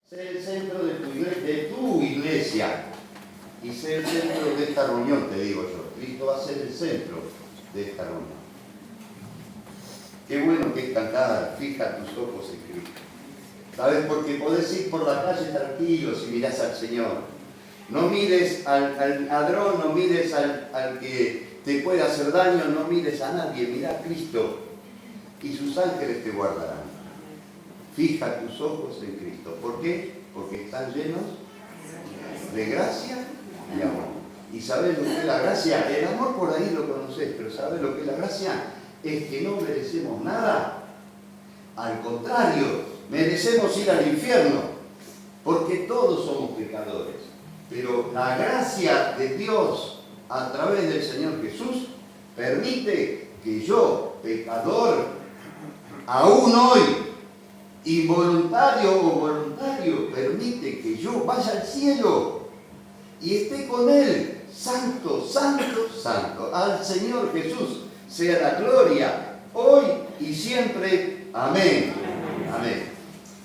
Sé el centro de tu iglesia y sé el centro de esta reunión, te digo yo. Cristo va a ser el centro de esta reunión. Qué bueno que es cantar, fija tus ojos en Cristo. ¿Sabes? Porque podés ir por la calle tranquilo si mirás al Señor. No mires al ladrón, no mires al que te puede hacer daño, no mires a nadie, mirá a Cristo y sus ángeles te guardarán. Fija tus ojos en Cristo. ¿Por qué? Porque están llenos de gracia y amor. ¿Y sabes lo que es la gracia? El amor por ahí lo conoces, pero ¿sabes lo que es la gracia? Es que no merecemos nada. Al contrario, merecemos ir al infierno, porque todos somos pecadores. Pero la gracia de Dios a través del Señor Jesús permite que yo, pecador, aún hoy, involuntario o voluntario, permite que yo vaya al cielo y esté con Él. Santo, santo, santo. Al Señor Jesús sea la gloria, hoy y siempre. Amén. Amén.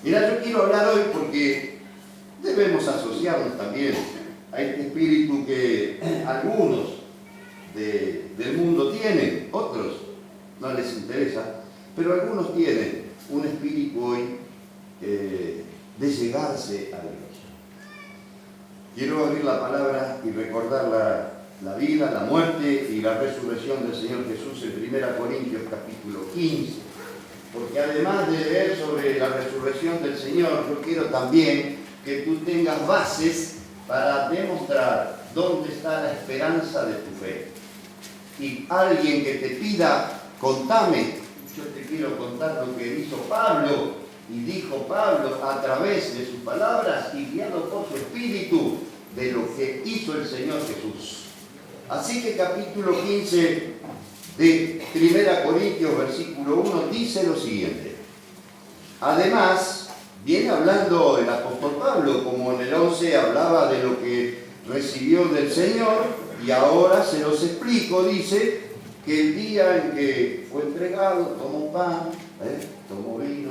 Mira, yo quiero hablar hoy porque debemos asociarnos también a este espíritu que algunos del mundo tienen, otros no les interesa, pero algunos tienen un espíritu hoy de llegarse a Dios. Quiero abrir la palabra y recordar la vida, la muerte y la resurrección del Señor Jesús en 1 Corintios capítulo 15. Porque además de leer sobre la resurrección del Señor, yo quiero también que tú tengas bases para demostrar dónde está la esperanza de tu fe. Y alguien que te pida, contame, yo te quiero contar lo que hizo Pablo, y dijo Pablo a través de sus palabras y guiado por su espíritu de lo que hizo el Señor Jesús. Así que capítulo 15 de 1 Corintios versículo 1 dice lo siguiente. Además, viene hablando el apóstol Pablo, como en el 11 hablaba de lo que recibió del Señor, y ahora se los explico. Dice que el día en que fue entregado, tomó pan, tomó vino.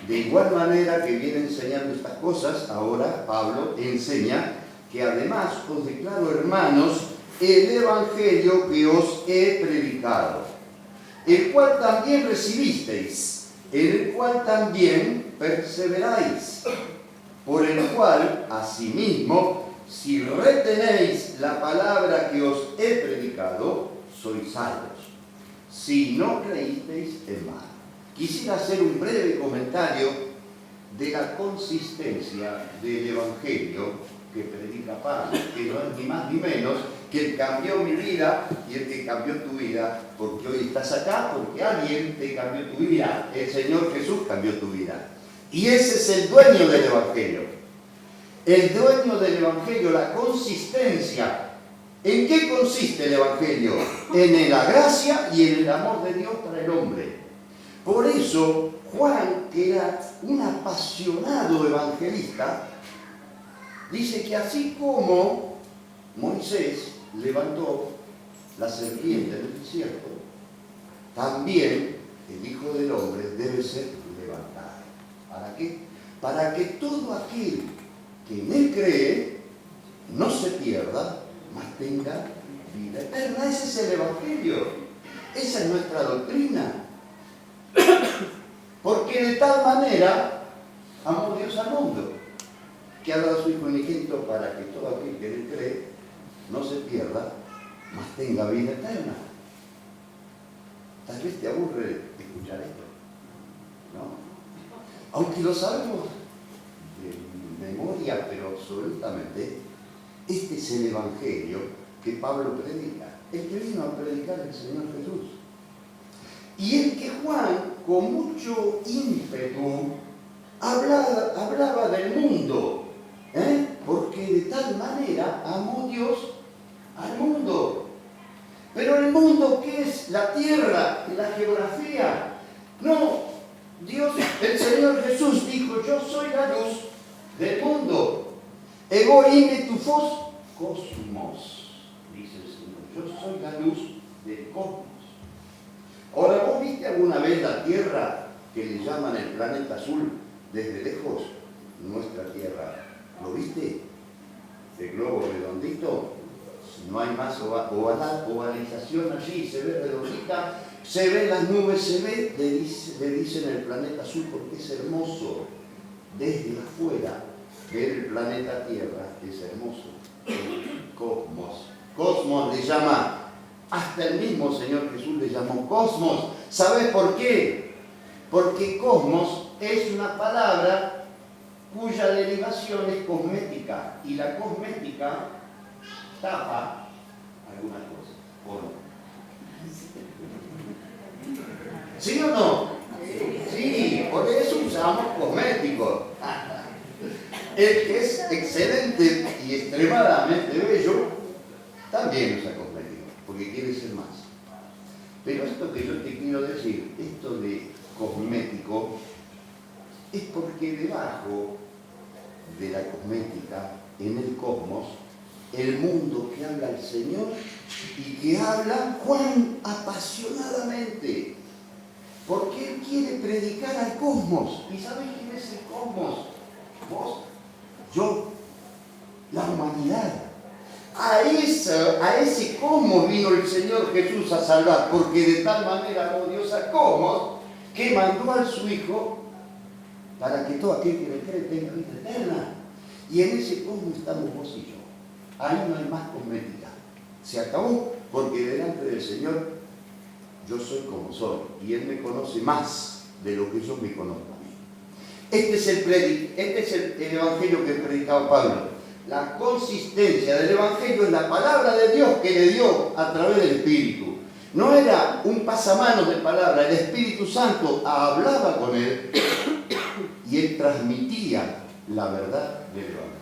De igual manera que viene enseñando estas cosas, ahora Pablo enseña que además os declaro, hermanos, el evangelio que os he predicado, el cual también recibisteis, en el cual también perseveráis, por el cual, asimismo, si retenéis la palabra que os he predicado, sois salvos, si no creísteis en vano. Quisiera hacer un breve comentario de la consistencia del evangelio que predica Pablo, que no es ni más ni menos que el cambió mi vida y el que cambió tu vida, porque hoy estás acá, porque alguien te cambió tu vida. El Señor Jesús cambió tu vida. Y ese es el dueño del evangelio. El dueño del evangelio, la consistencia. ¿En qué consiste el evangelio? En la gracia y en el amor de Dios para el hombre. Por eso, Juan, que era un apasionado evangelista, dice que así como Moisés levantó la serpiente del desierto, también el Hijo del Hombre debe ser levantado. ¿Para qué? Para que todo aquel que en Él cree no se pierda, mas tenga vida eterna. Ese es el Evangelio. Esa es nuestra doctrina. Porque de tal manera amó Dios al mundo, que ha dado a su Hijo unigénito para que todo aquel que en Él cree no se pierda, mas tenga vida eterna. Tal vez te aburre escuchar esto, ¿no? Aunque lo sabemos de memoria, pero absolutamente, este es el evangelio que Pablo predica, el que vino a predicar el Señor Jesús. Y el que Juan, con mucho ímpetu, hablaba del mundo, porque de tal manera amó Dios al mundo. Pero el mundo, ¿qué es? La tierra, la geografía. No, Dios, el Señor Jesús dijo, yo soy la luz del mundo. Ego ime tu fos cosmos, dice el Señor. Yo soy la luz del cosmos. Ahora, ¿vos viste alguna vez la Tierra que le llaman el planeta azul desde lejos? nuestra tierra. ¿Lo viste? El globo redondito. No hay más ovalización allí, se ve redondita, se ven las nubes, se ve, le dicen el planeta azul porque es hermoso. Desde afuera, ver el planeta Tierra es hermoso. El cosmos. Cosmos le llama, hasta el mismo Señor Jesús le llamó cosmos. ¿Sabes por qué? Porque cosmos es una palabra cuya derivación es cosmética. Y la cosmética tapa algunas cosas, ¿o no? ¿Sí o no? Sí, por eso usamos cosméticos. El que es excelente y extremadamente bello, también usa cosméticos, porque quiere ser más. Pero esto que yo te quiero decir, esto de cosmético, es porque debajo de la cosmética, en el cosmos, el mundo que habla el Señor y que habla Juan apasionadamente. Porque Él quiere predicar al cosmos. ¿Y sabes quién es el cosmos? Vos, yo, la humanidad. A ese cosmos vino el Señor Jesús a salvar, porque de tal manera amó Dios al cosmos que mandó a su Hijo para que todo aquel que le cree tenga vida eterna. Y en ese cosmos estamos vos y yo. Ahí no hay más cosmética. Se acabó, porque delante del Señor yo soy como soy. Y Él me conoce más de lo que yo me conozco a mí. Este es el evangelio que predicaba Pablo. La consistencia del evangelio es la palabra de Dios que le dio a través del Espíritu. No era un pasamanos de palabra. El Espíritu Santo hablaba con Él y Él transmitía la verdad del evangelio.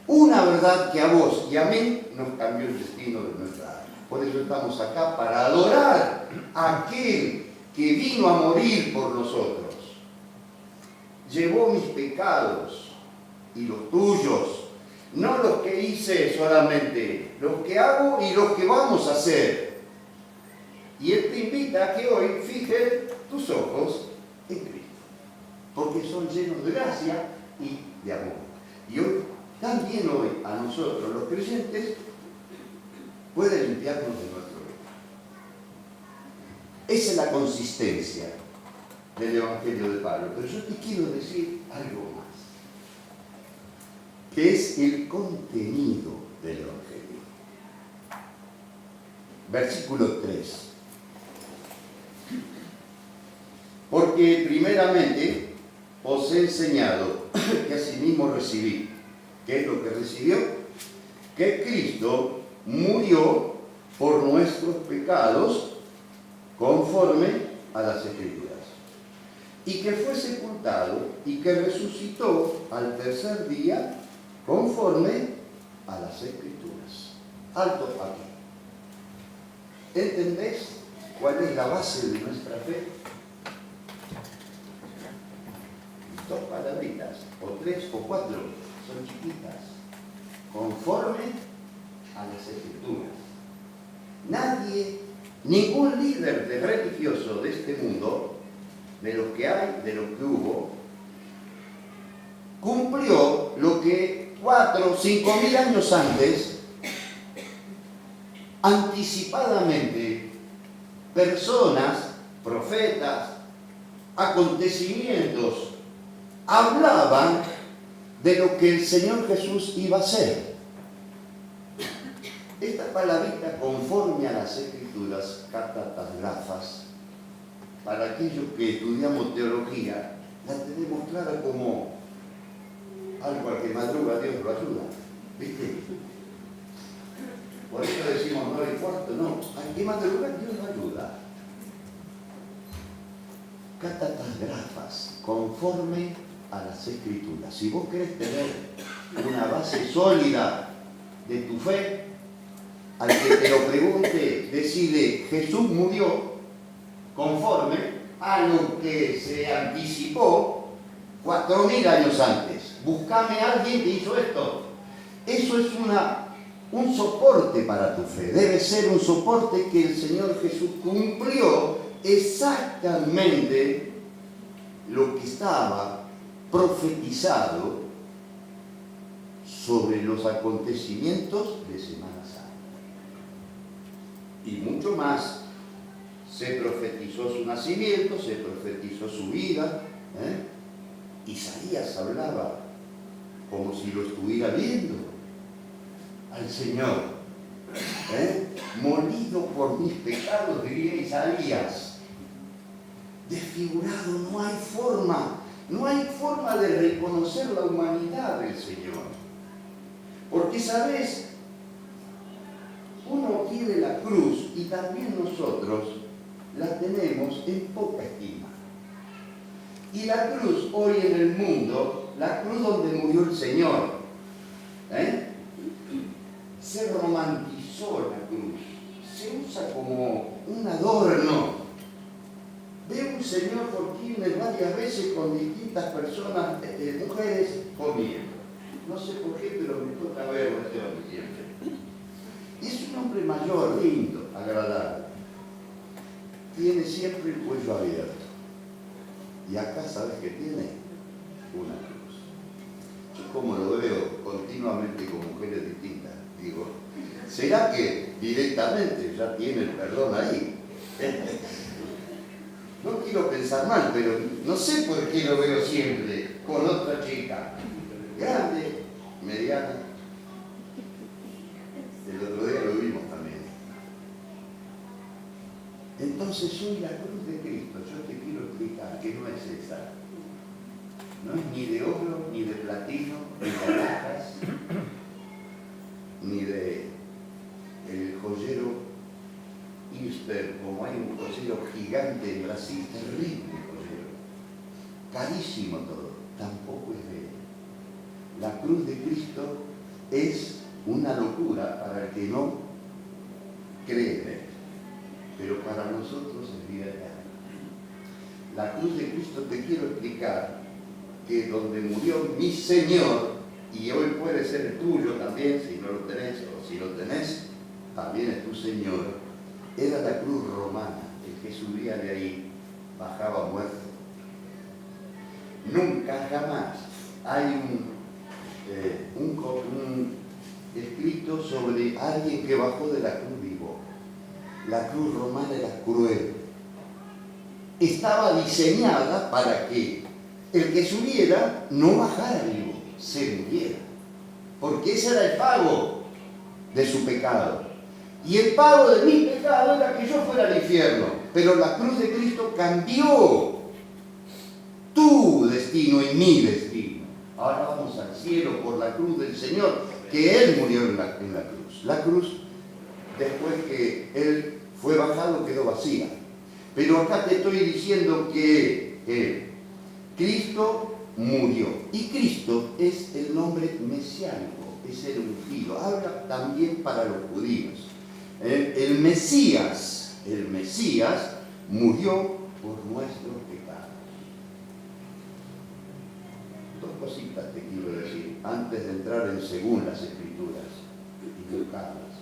Una verdad que a vos y a mí nos cambió el destino de nuestra alma. Por eso estamos acá, para adorar a aquel que vino a morir por nosotros. Llevó mis pecados y los tuyos, no los que hice solamente, los que hago y los que vamos a hacer. Y Él te invita a que hoy fijes tus ojos en Cristo, porque son llenos de gracia y de amor. Y hoy, también hoy, a nosotros los creyentes, puede limpiarnos de nuestro pecado. Esa es la consistencia del Evangelio de Pablo. Pero yo te quiero decir algo más, que es el contenido del Evangelio. Versículo 3. Porque primeramente os he enseñado que asimismo recibí. ¿Qué es lo que recibió? Que Cristo murió por nuestros pecados conforme a las Escrituras, y que fue sepultado y que resucitó al tercer día conforme a las Escrituras. Alto aquí. ¿Entendés cuál es la base de nuestra fe? Dos palabritas, o tres o cuatro, son chiquitas. Conforme a las Escrituras. Nadie, ningún líder religioso de este mundo, de los que hay, de los que hubo, cumplió lo que 4 o 5 mil años antes, anticipadamente, personas, profetas, acontecimientos, hablaban de lo que el Señor Jesús iba a hacer. Esta palabrita, conforme a las Escrituras, catagrafas, para aquellos que estudiamos teología, la tenemos clara como algo al que madruga Dios lo ayuda. ¿Viste? Por eso decimos 9:15, no, al que madruga Dios lo ayuda. Catagrafas, conforme a las Escrituras. Si vos querés tener una base sólida de tu fe, al que te lo pregunte, decide: Jesús murió conforme a lo que se anticipó 4000 años antes. Buscame a alguien que hizo esto. Eso es un soporte para tu fe. Debe ser un soporte que el Señor Jesús cumplió exactamente lo que estaba profetizado sobre los acontecimientos de Semana Santa. Y mucho más. Se profetizó su nacimiento, se profetizó su vida. Isaías hablaba como si lo estuviera viendo al Señor. Molido por mis pecados, diría Isaías. Desfigurado, no hay forma de reconocer la humanidad del Señor. Porque, ¿sabes? Uno quiere la cruz y también nosotros la tenemos en poca estima. Y la cruz hoy en el mundo, la cruz donde murió el Señor, se romantizó la cruz, se usa como un adorno. Veo un Señor por quienes varias veces con distintas personas, mujeres, comiendo. No sé por qué, pero me toca verlo este hombre siempre. Y es un hombre mayor, lindo, agradable. Tiene siempre el cuello abierto. Y acá, ¿sabes qué tiene? Una cruz. Yo como lo veo continuamente con mujeres distintas, digo, ¿será que directamente ya tiene el perdón ahí? No quiero pensar mal, pero no sé por qué lo veo siempre con otra chica. Grande, mediana. El otro día lo vimos también. Entonces hoy la cruz de Cristo, yo te quiero explicar que no es esa. No es ni de oro, ni de platino, ni de alhajas, ni de el joyero Easter, como hay un joyero gigante en Brasil, terrible joyero, carísimo todo, tampoco es de él. La cruz de Cristo es una locura para el que no cree en él, pero para nosotros es vida eterna. La cruz de Cristo, te quiero explicar que donde murió mi Señor, y hoy puede ser el tuyo también, si no lo tenés, o si lo tenés, también es tu Señor, era la cruz romana. El que subía de ahí bajaba muerto. Nunca, jamás hay un escrito sobre alguien que bajó de la cruz vivo. La cruz romana era cruel. Estaba diseñada para que el que subiera no bajara vivo, se muriera. Porque ese era el pago de su pecado. Y el pago de mi pecado era que yo fuera al infierno. Pero la cruz de Cristo cambió tu destino y mi destino. Ahora vamos al cielo por la cruz del Señor, que Él murió en la cruz. La cruz, después que Él fue bajado, quedó vacía. Pero acá te estoy diciendo que Cristo murió. Y Cristo es el nombre mesiánico, es el ungido. Habla también para los judíos. El Mesías murió por nuestros pecados. Dos cositas te quiero decir antes de entrar en según las Escrituras y buscarlas.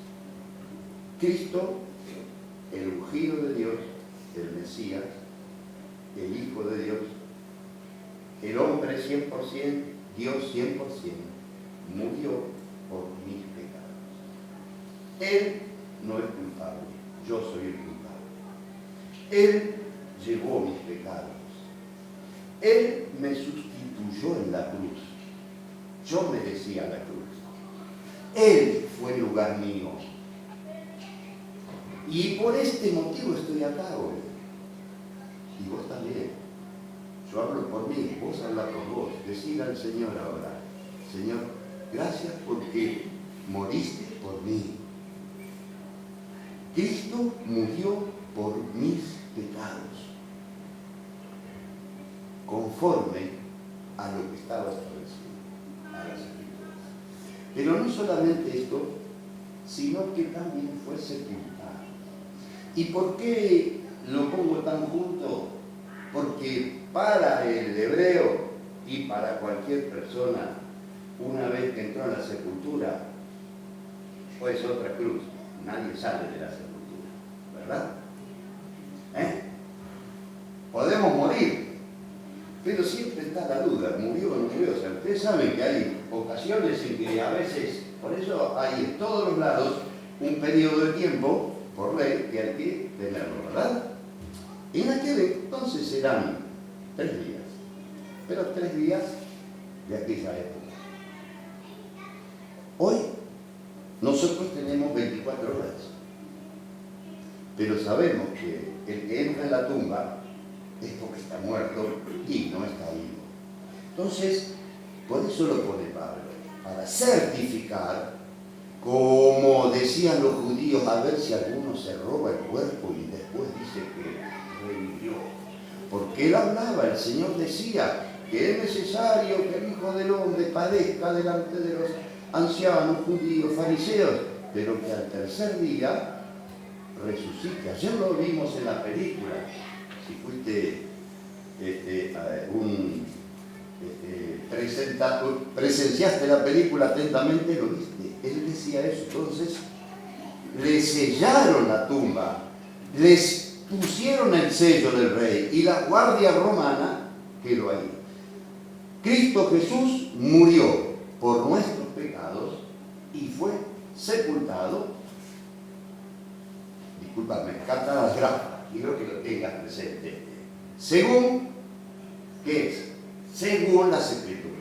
Cristo, el ungido de Dios, el Mesías, el Hijo de Dios, el hombre 100%, Dios 100%, murió por mis pecados. Él no es culpable, yo soy el culpable. Él llevó mis pecados. Él me sustituyó en la cruz. Yo merecía la cruz. Él fue el lugar mío. Y por este motivo estoy acá hoy. Y vos también. Yo hablo por mí, vos habla por vos. Decid al Señor ahora: Señor, gracias porque moriste por mí. Cristo murió por mis pecados, conforme a lo que estaba establecido, a las Escrituras. Pero no solamente esto, sino que también fue sepultado. ¿Y por qué lo pongo tan junto? Porque para el hebreo y para cualquier persona, una vez que entró en la sepultura, pues otra cruz. Nadie sale de la sepultura, ¿verdad? Podemos morir, Pero siempre está la duda, ¿murió o no murió? O sea, ustedes saben que hay ocasiones en que a veces, por eso hay en todos los lados un periodo de tiempo, por ley, que hay que tenerlo, ¿verdad? En aquel entonces eran 3 días, pero 3 días de aquella época. Hoy nosotros tenemos 24 horas, pero sabemos que el que entra en la tumba es porque está muerto y no está vivo. Entonces, por eso lo pone Pablo, para certificar, como decían los judíos, a ver si alguno se roba el cuerpo y después dice que revivió. Porque él hablaba, el Señor decía que es necesario que el Hijo del Hombre padezca delante de los ancianos, judíos, fariseos, pero que al tercer día resucite. Ayer lo vimos en la película. Si fuiste presenciaste la película atentamente, lo viste. Él decía eso. Entonces, le sellaron la tumba, les pusieron el sello del rey y la guardia romana quedó ahí. Cristo Jesús murió por nuestros pecados y fue sepultado. Discúlpame, canta las grafas, quiero que lo tengas presente. Según, ¿qué es? Según las Escrituras.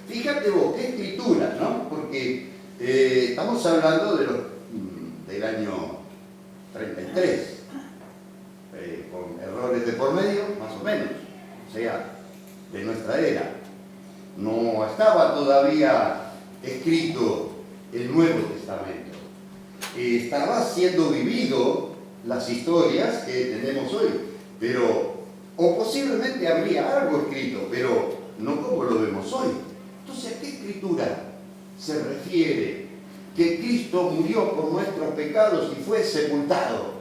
Fíjate vos, ¿qué Escrituras, no? Porque estamos hablando del año 33, con errores de por medio, más o menos, o sea, de nuestra era. No estaba todavía escrito el Nuevo Testamento. Estaba siendo vivido las historias que tenemos hoy, pero, o posiblemente habría algo escrito, pero no como lo vemos hoy. Entonces, ¿a qué escritura se refiere que Cristo murió por nuestros pecados y fue sepultado?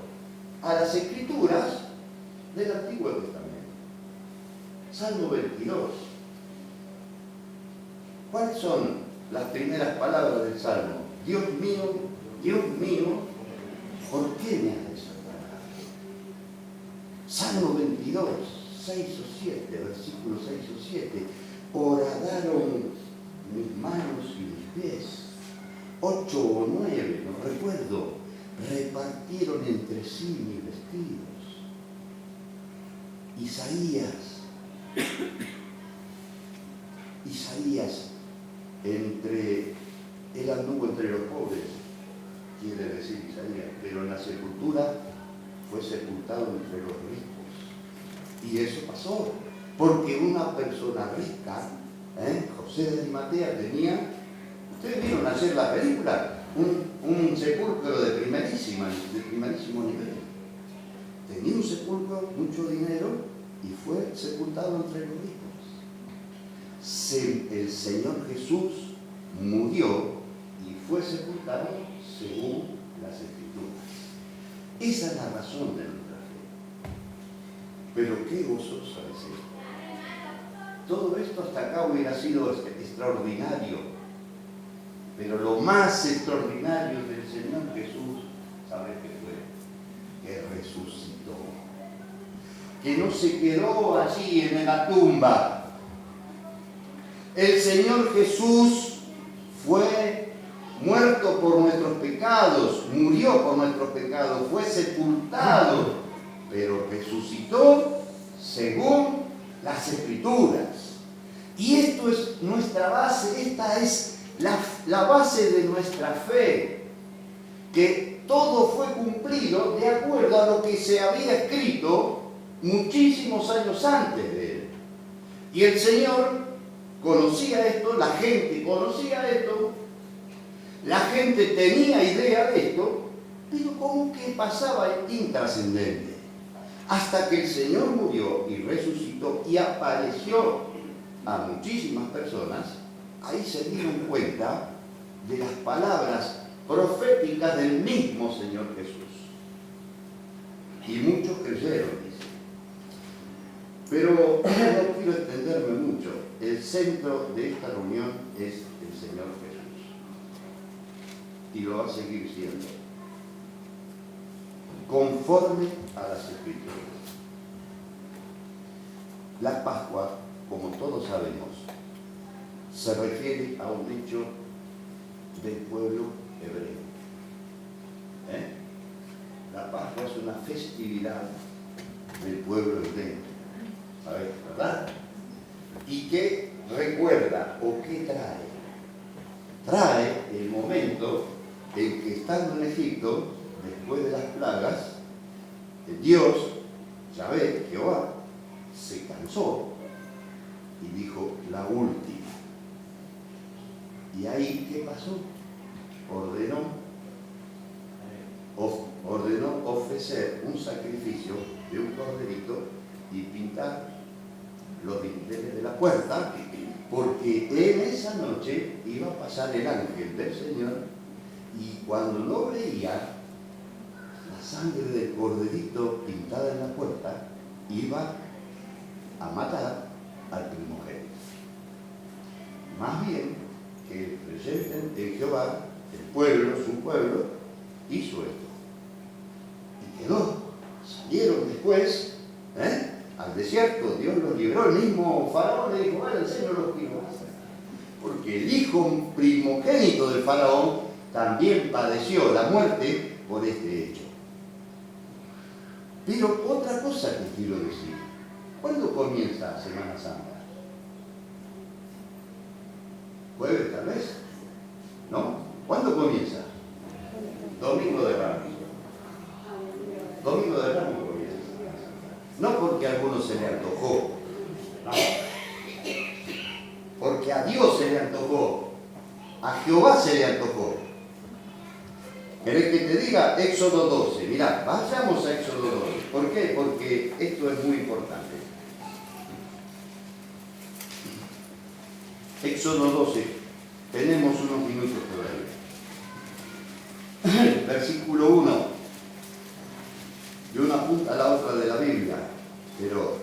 A las Escrituras del Antiguo Testamento. Salmo 22. ¿Cuáles son las primeras palabras del Salmo? Dios mío, ¿por qué me has desamparado? Salmo 22, 6 o 7, versículos 6 o 7. Horadaron mis manos y mis pies. 8 o 9, no recuerdo. Repartieron entre sí mis vestidos. Isaías, él anduvo entre los pobres, quiere decir Isaías, pero en la sepultura fue sepultado entre los ricos. Y eso pasó, porque una persona rica, José de Arimatea, tenía, ustedes vieron ayer la película, un sepulcro de primerísimo nivel. Tenía un sepulcro, mucho dinero, y fue sepultado entre los ricos. El Señor Jesús murió y fue sepultado según las Escrituras. Esa es la razón de nuestra fe. Pero qué gozoso es esto. Todo esto hasta acá hubiera sido extraordinario, pero lo más extraordinario del Señor Jesús, ¿sabes qué fue? Que resucitó. Que no se quedó allí en la tumba. El Señor Jesús fue muerto por nuestros pecados, murió por nuestros pecados, fue sepultado, pero resucitó según las Escrituras. Y esto es nuestra base, esta es la base de nuestra fe, que todo fue cumplido de acuerdo a lo que se había escrito muchísimos años antes de él. Y el Señor conocía esto, la gente conocía esto, la gente tenía idea de esto, pero como que pasaba intrascendente. Hasta que el Señor murió y resucitó y apareció a muchísimas personas, ahí se dieron cuenta de las palabras proféticas del mismo Señor Jesús. Y muchos creyeron, dice. Pero no quiero extenderme mucho. El centro de esta reunión es el Señor Jesús. Y lo va a seguir siendo. Conforme a las Escrituras. La Pascua, como todos sabemos, se refiere a un hecho del pueblo hebreo. La Pascua es una festividad del pueblo hebreo, ¿sabes? ¿Verdad? ¿Y qué recuerda o qué trae? Trae el momento en que, estando en Egipto, después de las plagas, Dios, Yahvé, Jehová, se cansó y dijo: la última. ¿Y ahí qué pasó? Ordenó ofrecer un sacrificio de un corderito y pintar los dinteles de la puerta, porque en esa noche iba a pasar el ángel del Señor, y cuando no veía la sangre del corderito pintada en la puerta, iba a matar al primogénito. Más bien que el creyente en Jehová, el pueblo, su pueblo, hizo esto. Y quedó. Salieron después al desierto. Dios los libró. El mismo faraón le dijo: váyanse, no los quiero más. Porque el hijo primogénito del faraón también padeció la muerte por este hecho. Pero otra cosa que quiero decir: ¿cuándo comienza Semana Santa? ¿Jueves tal vez? ¿No? ¿Cuándo comienza? Domingo de Ramos. Domingo de Ramos comienza. No porque a alguno se le antojó, no. Porque a Dios se le antojó, a Jehová se le antojó. ¿Querés que te diga? Éxodo 12. Mirá, vayamos a Éxodo 12. ¿Por qué? Porque esto es muy importante. Éxodo 12. Tenemos unos minutos todavía. Versículo 1. De una punta a la otra de la Biblia. Pero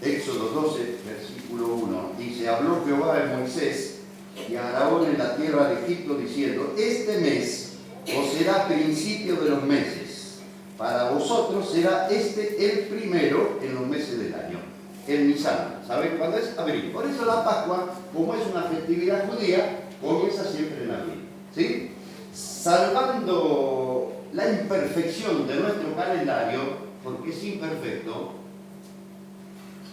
Éxodo 12, versículo 1. Dice: habló Jehová a Moisés y a Aarón en la tierra de Egipto, diciendo: este mes os será principio de los meses. Para vosotros será este el primero en los meses del año. El Nisan. ¿Saben cuándo es? Abril. Por eso la Pascua, como es una festividad judía, comienza siempre en abril. ¿Sí? Salvando la imperfección de nuestro calendario, porque es imperfecto.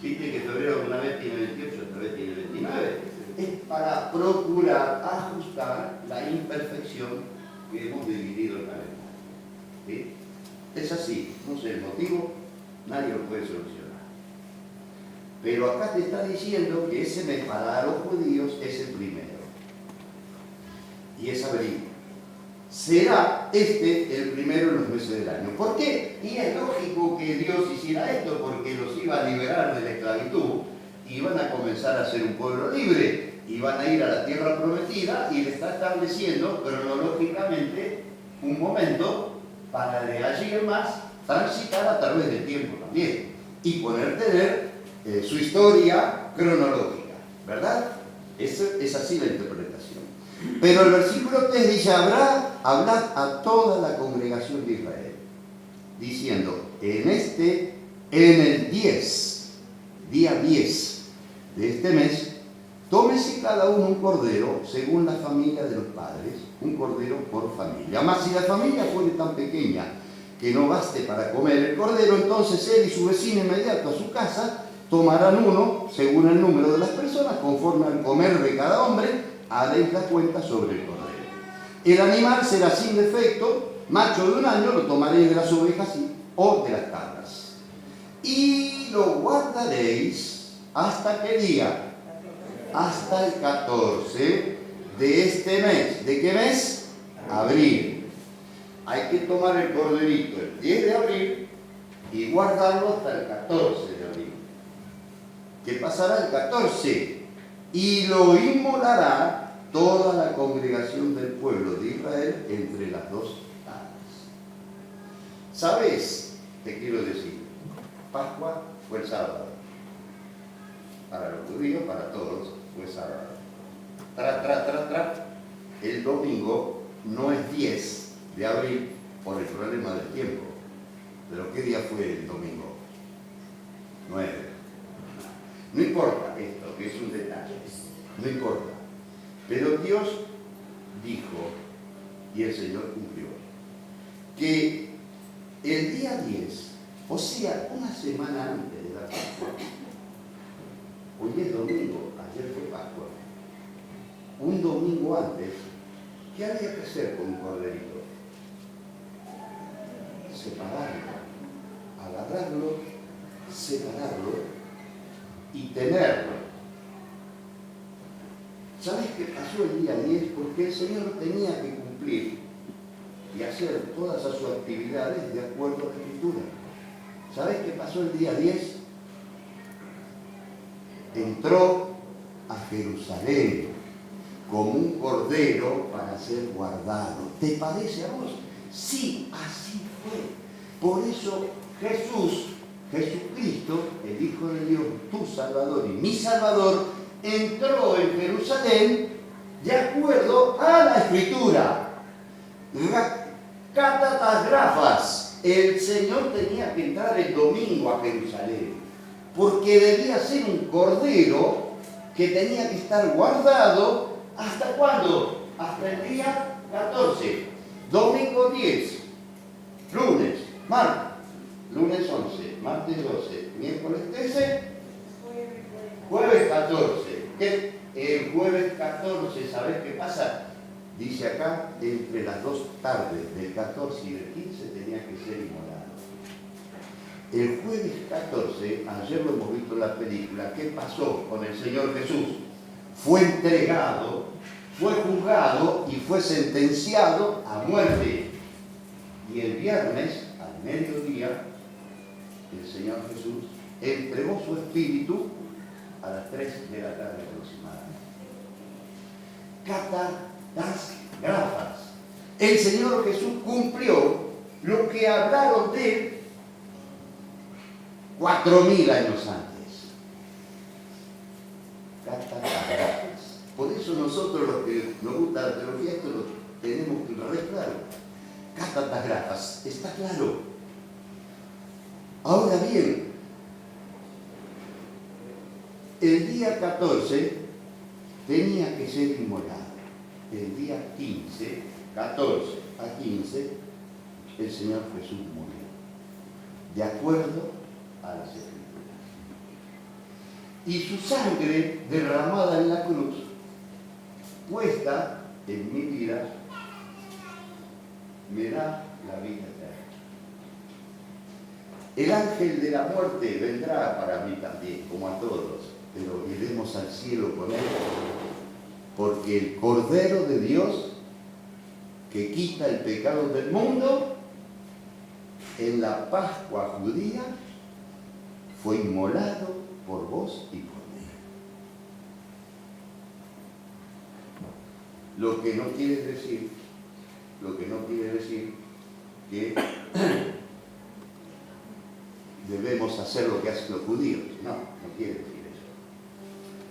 Viste que febrero una vez tiene 28, otra vez tiene 29. Es para procurar ajustar la imperfección que hemos dividido el calendario. ¿Sí? Es así, no sé el motivo, nadie lo puede solucionar. Pero acá te está diciendo que ese mes para los judíos es el primero. Y es abril. Será este el primero en los meses del año. ¿Por qué? Y es lógico que Dios hiciera esto, porque los iba a liberar de la esclavitud y iban a comenzar a ser un pueblo libre. Iban a ir a la tierra prometida y le está estableciendo cronológicamente un momento para de allí en más transitar a través del tiempo también y tener su historia cronológica, ¿verdad? Es así la interpretación. Pero el versículo 3 dice: hablad a toda la congregación de Israel, diciendo: en el día 10 de este mes, tómese cada uno un cordero según la familia de los padres, un cordero por familia. Mas si la familia fuere tan pequeña que no baste para comer el cordero, entonces él y su vecino inmediato a su casa tomarán uno según el número de las personas, conforme al comer de cada hombre, haréis la cuenta sobre el cordero. El animal será sin defecto, macho de un año, lo tomaréis de las ovejas o de las cabras. Y lo guardaréis ¿hasta qué día? Hasta el 14 de este mes. ¿De qué mes? Abril. Hay que tomar el corderito el 10 de abril y guardarlo hasta el 14 de abril. ¿Qué pasará el 14? Y lo inmolará toda la congregación del pueblo de Israel entre las dos tardes. ¿Sabes? Te quiero decir, Pascua fue el sábado. Para los judíos, para todos, fue sábado. El domingo no es 10 de abril por el problema del tiempo. ¿Pero qué día fue el domingo? 9. No importa esto, que es un detalle, no importa. Pero Dios dijo, y el Señor cumplió, que el día 10, o sea, una semana antes de la Pascua, hoy es domingo, ayer fue Pascua, un domingo antes, ¿qué había que hacer con un corderito? Separarlo, agarrarlo, separarlo y tenerlo. ¿Sabes qué pasó el día 10? Porque el Señor tenía que cumplir y hacer todas sus actividades de acuerdo a la Escritura. ¿Sabes qué pasó el día 10? Entró a Jerusalén como un cordero para ser guardado. ¿Te parece a vos? Sí, así fue. Por eso Jesucristo, el Hijo de Dios, tu Salvador y mi Salvador, entró en Jerusalén de acuerdo a la Escritura. Cátatas grafas. El Señor tenía que entrar el domingo a Jerusalén, porque debía ser un cordero que tenía que estar guardado. ¿Hasta cuándo? Hasta el día 14. Domingo 10. Lunes, martes. Lunes 11, martes 12, miércoles 13, jueves 14. El jueves 14, ¿sabés qué pasa? Dice acá, entre las dos tardes del 14 y del 15 tenía que ser inmolado. El jueves 14, ayer lo hemos visto en la película, ¿qué pasó con el Señor Jesús? Fue entregado, fue juzgado y fue sentenciado a muerte. Y el viernes, al mediodía, el Señor Jesús entregó su espíritu a las 3 de la tarde aproximadamente. Cátatas grafas. El Señor Jesús cumplió lo que hablaron de él 4.000 años antes. Cátatas grafas. Por eso nosotros los que nos gusta la teología, esto lo tenemos re claro. Cátatas grafas, está claro. Ahora bien, el día 14 tenía que ser inmolado. El día 15, 14 a 15, el Señor Jesús murió, de acuerdo a las Escrituras. Y su sangre derramada en la cruz, puesta en mi vida, me da la vida eterna. El ángel de la muerte vendrá para mí también, como a todos, pero iremos al cielo con él, porque el Cordero de Dios, que quita el pecado del mundo, en la Pascua judía, fue inmolado por vos y por mí. Lo que no quiere decir que debemos hacer lo que hacen los judíos. No quiere decir eso.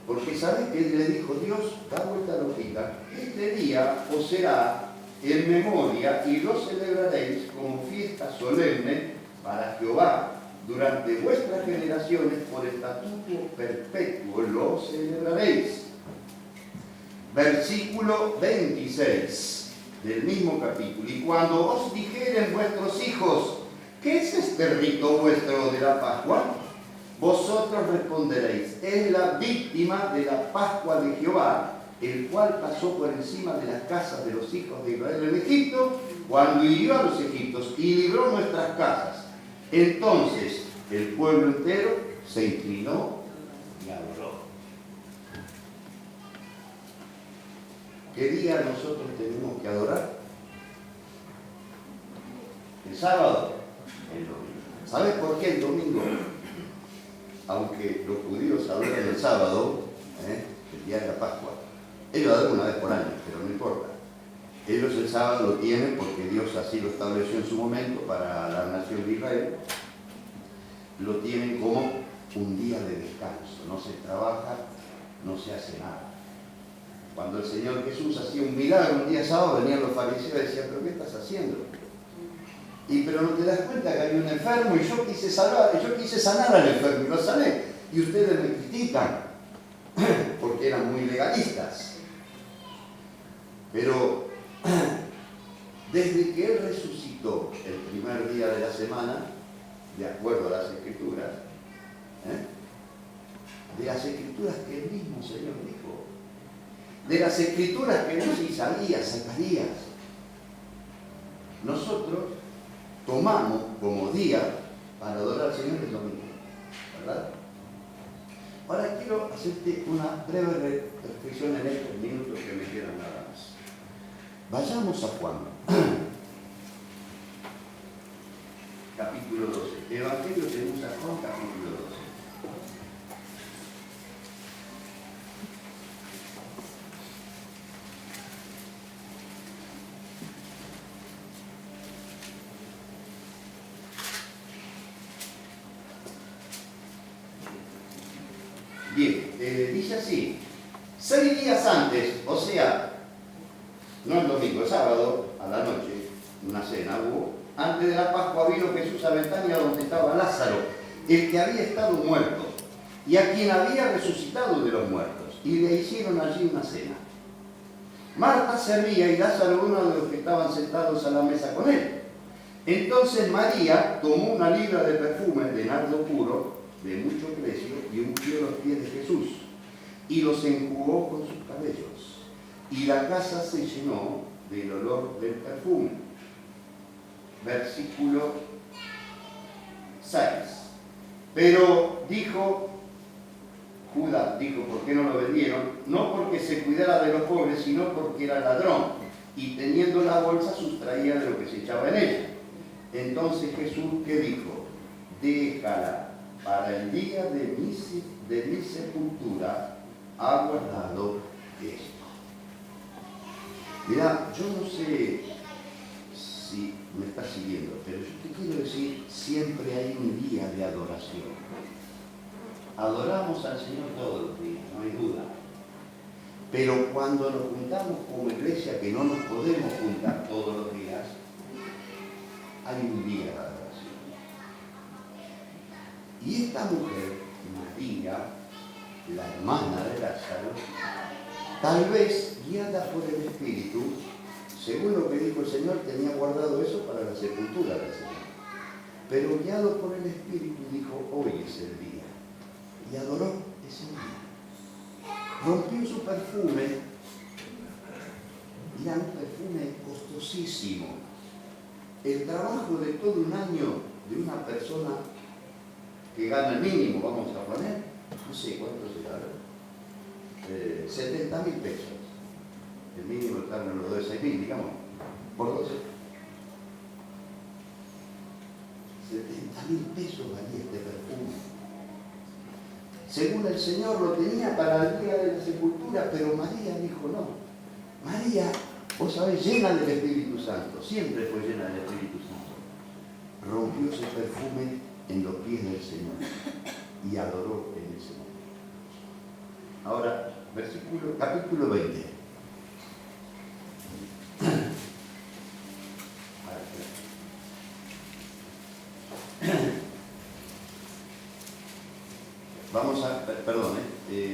Porque ¿sabes qué le dijo Dios? Da vuelta la hojita. Este día os será en memoria y lo celebraréis como fiesta solemne para Jehová. Durante vuestras generaciones, por estatuto perpetuo, lo celebraréis. Versículo 26 del mismo capítulo. Y cuando os dijeren vuestros hijos, ¿qué es este rito vuestro de la Pascua? Vosotros responderéis, es la víctima de la Pascua de Jehová, el cual pasó por encima de las casas de los hijos de Israel en Egipto, cuando hirió a los egipcios y libró nuestras casas. Entonces el pueblo entero se inclinó y adoró. ¿Qué día nosotros tenemos que adorar? El sábado. El domingo. ¿Sabes por qué el domingo? Aunque los judíos adoran el sábado, el día de la Pascua, ellos adoran una vez por año, pero no importa. Ellos el sábado lo tienen porque Dios así lo estableció en su momento para la nación de Israel. Lo tienen como un día de descanso. No se trabaja, no se hace nada. Cuando el Señor Jesús hacía un milagro un día sábado, venían los fariseos y decían, ¿pero qué estás haciendo? Pero no te das cuenta que hay un enfermo y yo quise sanar al enfermo y lo sané. Y ustedes me critican porque eran muy legalistas. Pero desde que Él resucitó el primer día de la semana, de acuerdo a las Escrituras, de las Escrituras que el mismo Señor dijo, de las Escrituras que dice Isaías, Zacarías, nosotros tomamos como día para adorar al Señor el domingo, ¿verdad? Ahora quiero hacerte una breve reflexión en estos minutos que me quedan nada más. Vayamos a Juan, capítulo 12. Evangelio según San Juan, capítulo 12. Bien, dice así: 6 días antes, o sea, no el domingo, el sábado, a la noche, una cena hubo, antes de la Pascua vino Jesús a Betania donde estaba Lázaro, el que había estado muerto, y a quien había resucitado de los muertos, y le hicieron allí una cena. Marta servía y Lázaro uno de los que estaban sentados a la mesa con él. Entonces María tomó una libra de perfume de nardo puro, de mucho precio, y ungió los pies de Jesús, y los enjugó con sus cabellos, y la casa se llenó del olor del perfume. Versículo 6. Pero dijo Judas, ¿por qué no lo vendieron? No porque se cuidara de los pobres, sino porque era ladrón, y teniendo la bolsa sustraía de lo que se echaba en ella. Entonces Jesús, ¿qué dijo? Déjala, para el día de mi sepultura ha guardado esto. Mira, yo no sé si me estás siguiendo, pero yo te quiero decir, siempre hay un día de adoración. Adoramos al Señor todos los días, no hay duda. Pero cuando nos juntamos como iglesia, que no nos podemos juntar todos los días, hay un día de adoración. Y esta mujer, María, la hermana de Lázaro, tal vez guiada por el Espíritu, según lo que dijo el Señor, tenía guardado eso para la sepultura del Señor. Pero guiado por el Espíritu dijo, hoy es el día. Y adoró ese día. Rompió su perfume, y era un perfume costosísimo. El trabajo de todo un año de una persona que gana el mínimo, vamos a poner, no sé cuánto será, 70.000 pesos. El mínimo está en los de 6.000, digamos, por 12. 70.000 pesos valía este perfume. Según el Señor lo tenía para el día de la sepultura, pero María dijo no. María, vos sabés, llena del Espíritu Santo, siempre fue llena del Espíritu Santo. Rompió ese perfume en los pies del Señor y adoró en ese momento. Ahora, capítulo 20.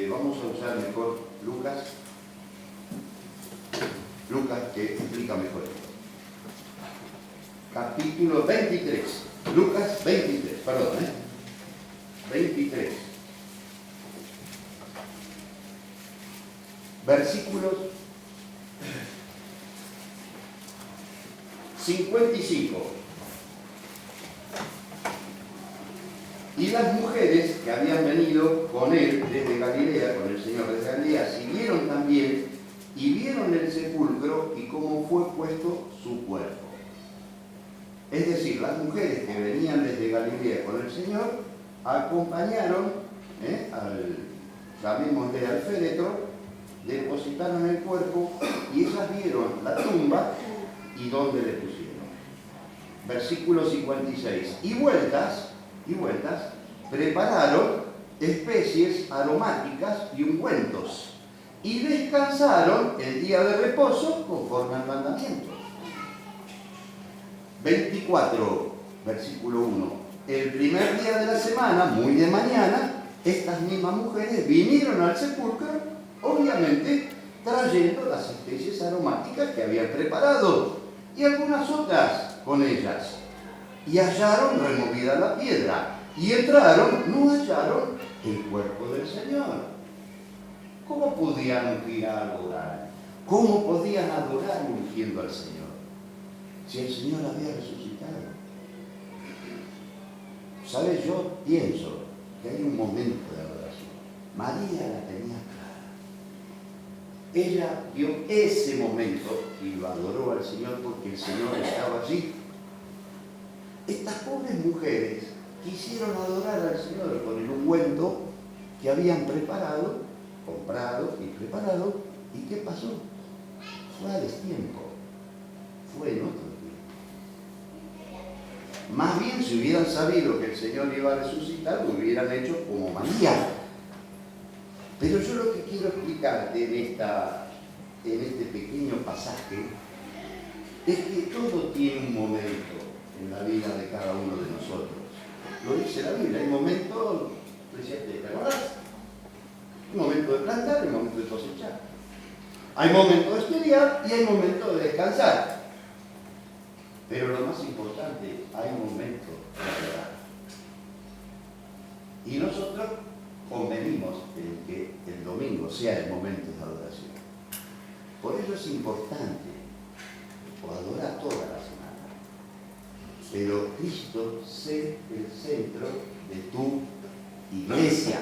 Vamos a usar mejor Lucas, que explica mejor esto. Capítulo 23. Lucas 23, 23. Versículos 55. Y las mujeres que habían venido con él desde Galilea, con el Señor desde Galilea, siguieron también y vieron el sepulcro y cómo fue puesto su cuerpo. Es decir, las mujeres que venían desde Galilea con el Señor acompañaron llamémosle al féretro, depositaron el cuerpo y ellas vieron la tumba y dónde le pusieron. Versículo 56. Y vueltas, prepararon especies aromáticas y ungüentos y descansaron el día de reposo conforme al mandamiento. 24, versículo 1. El primer día de la semana, muy de mañana, estas mismas mujeres vinieron al sepulcro, obviamente trayendo las especies aromáticas que habían preparado y algunas otras con ellas. Y hallaron removida la piedra y entraron, no hallaron el cuerpo del Señor. ¿Cómo podían ir a adorar? ¿Cómo podían adorar ungiendo al Señor? Si el Señor había resucitado. ¿Sabes? Yo pienso que hay un momento de adoración. María la tenía clara. Ella vio ese momento y lo adoró al Señor porque el Señor estaba allí. Estas pobres mujeres quisieron adorar al Señor con el ungüento que habían preparado, comprado y preparado. ¿Y qué pasó? Fue a destiempo. Fue en otro tiempo. Más bien, si hubieran sabido que el Señor iba a resucitar, lo hubieran hecho como María. Pero yo lo que quiero explicarte en este pequeño pasaje es que todo tiene un momento en la vida de cada uno de nosotros. Lo dice la Biblia, hay momentos, ¿te acordás? Hay momento de plantar, hay momento de cosechar. Hay momento de estudiar y hay momento de descansar. Pero lo más importante, hay momento de adorar. Y nosotros convenimos en que el domingo sea el momento de adoración. Por eso es importante adorar toda la semana. Pero Cristo sea el centro de tu iglesia.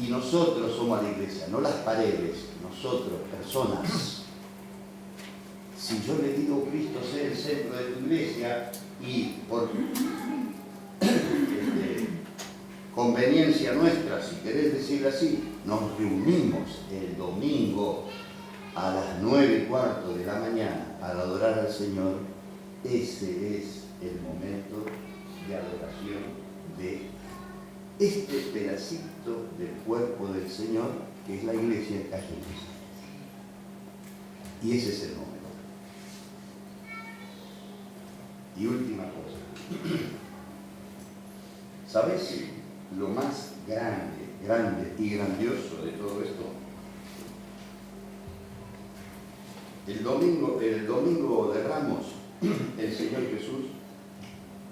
Y nosotros somos la iglesia, no las paredes, nosotros, personas. Si yo le digo Cristo sea el centro de tu iglesia y por conveniencia nuestra, si querés decirlo así, nos reunimos el domingo a las 9:15 de la mañana para adorar al Señor, ese es el momento de adoración de este pedacito del cuerpo del Señor, que es la iglesia de Jesús. Y ese es el momento. Y última cosa. ¿Sabes lo más grande y grandioso de todo esto? El domingo de Ramos, el Señor Jesús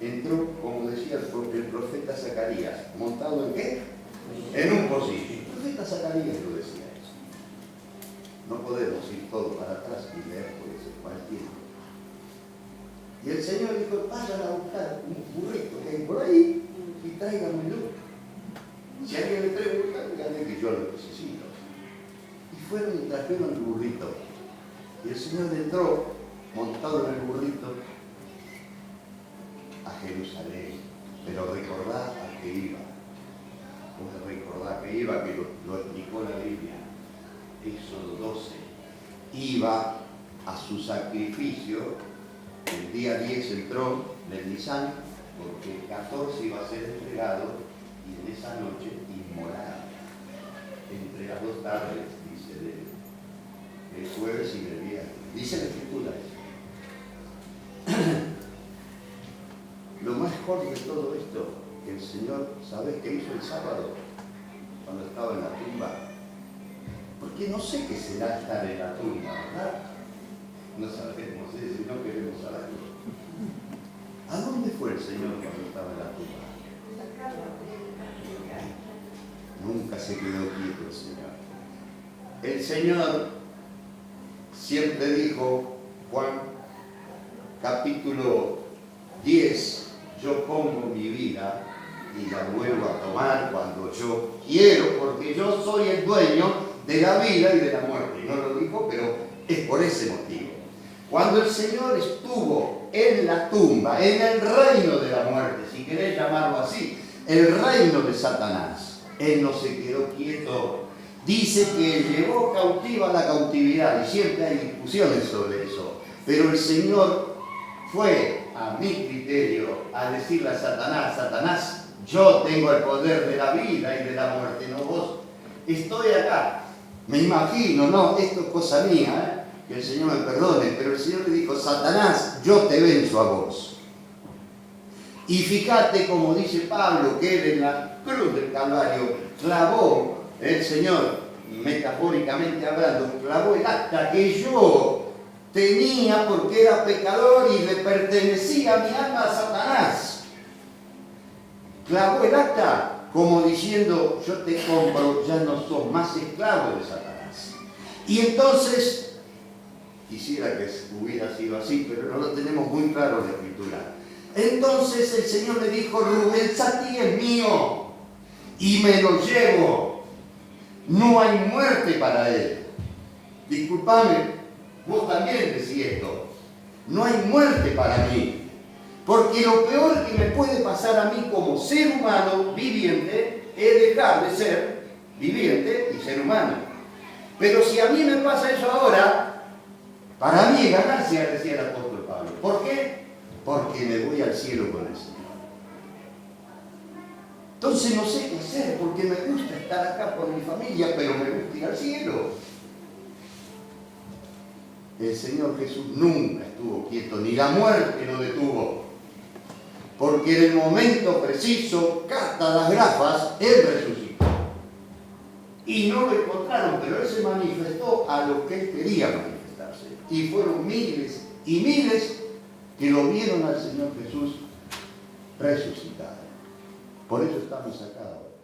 entró, como decía el profeta Zacarías, ¿montado en qué? En un pocillo. El profeta Zacarías lo decía eso. No podemos ir todo para atrás y leer por ese cualquier. Y el Señor dijo, vayan a buscar un burrito que hay por ahí y tráiganmelo. Si alguien le trae un burrito, díganle que yo lo necesito. Y fueron y trajeron el burrito. Y el Señor entró, montado en el burrito, a Jerusalén. Pero recordá a qué iba. Recordá a qué iba, que lo explicó la Biblia. Éxodo 12. Iba a su sacrificio. El día 10 entró en Nisan, porque el 14 iba a ser entregado y en esa noche inmolado. Entre las dos tardes, dice, del jueves y del viernes. Dice la Escritura eso. Lo mejor de todo esto, que el Señor, ¿sabes qué hizo el sábado? Cuando estaba en la tumba. Porque no sé qué será estar en la tumba, ¿verdad? No sabemos eso, no queremos saberlo. ¿A dónde fue el Señor cuando estaba en la tumba? Nunca se quedó quieto el Señor. El Señor siempre dijo, Juan, capítulo 10, yo pongo mi vida y la vuelvo a tomar cuando yo quiero, porque yo soy el dueño de la vida y de la muerte. No lo dijo, pero es por ese motivo. Cuando el Señor estuvo en la tumba, en el reino de la muerte, si querés llamarlo así, el reino de Satanás, Él no se quedó quieto. Dice que llevó cautiva la cautividad, y siempre hay discusiones sobre eso. Pero el Señor fue, a mi criterio, a decirle a Satanás, Satanás, yo tengo el poder de la vida y de la muerte, no vos. Estoy acá. Me imagino, no, esto es cosa mía, que el Señor me perdone, pero el Señor le dijo, Satanás, yo te venzo a vos. Y fíjate como dice Pablo, que él cruz del Calvario, clavó el Señor, metafóricamente hablando, clavó el acta que yo tenía porque era pecador y le pertenecía a mi alma a Satanás. Clavó el acta como diciendo, yo te compro, ya no sos más esclavo de Satanás. Y entonces, quisiera que hubiera sido así, pero no lo tenemos muy claro en la Escritura. Entonces el Señor le dijo, Rubén, Satí es mío y me lo llevo. No hay muerte para él. Disculpame, vos también decís esto. No hay muerte para mí. Porque lo peor que me puede pasar a mí como ser humano viviente es dejar de ser viviente y ser humano. Pero si a mí me pasa eso ahora, para mí es ganancia, decía el apóstol Pablo. ¿Por qué? Porque me voy al cielo con el Señor. Entonces no sé qué hacer, porque me gusta estar acá con mi familia, pero me gusta ir al cielo. El Señor Jesús nunca estuvo quieto, ni la muerte lo detuvo. Porque en el momento preciso, cata las grafas, Él resucitó. Y no lo encontraron, pero Él se manifestó a los que Él quería manifestarse. Y fueron miles y miles que lo vieron al Señor Jesús resucitado. Por eso estamos acá ahora.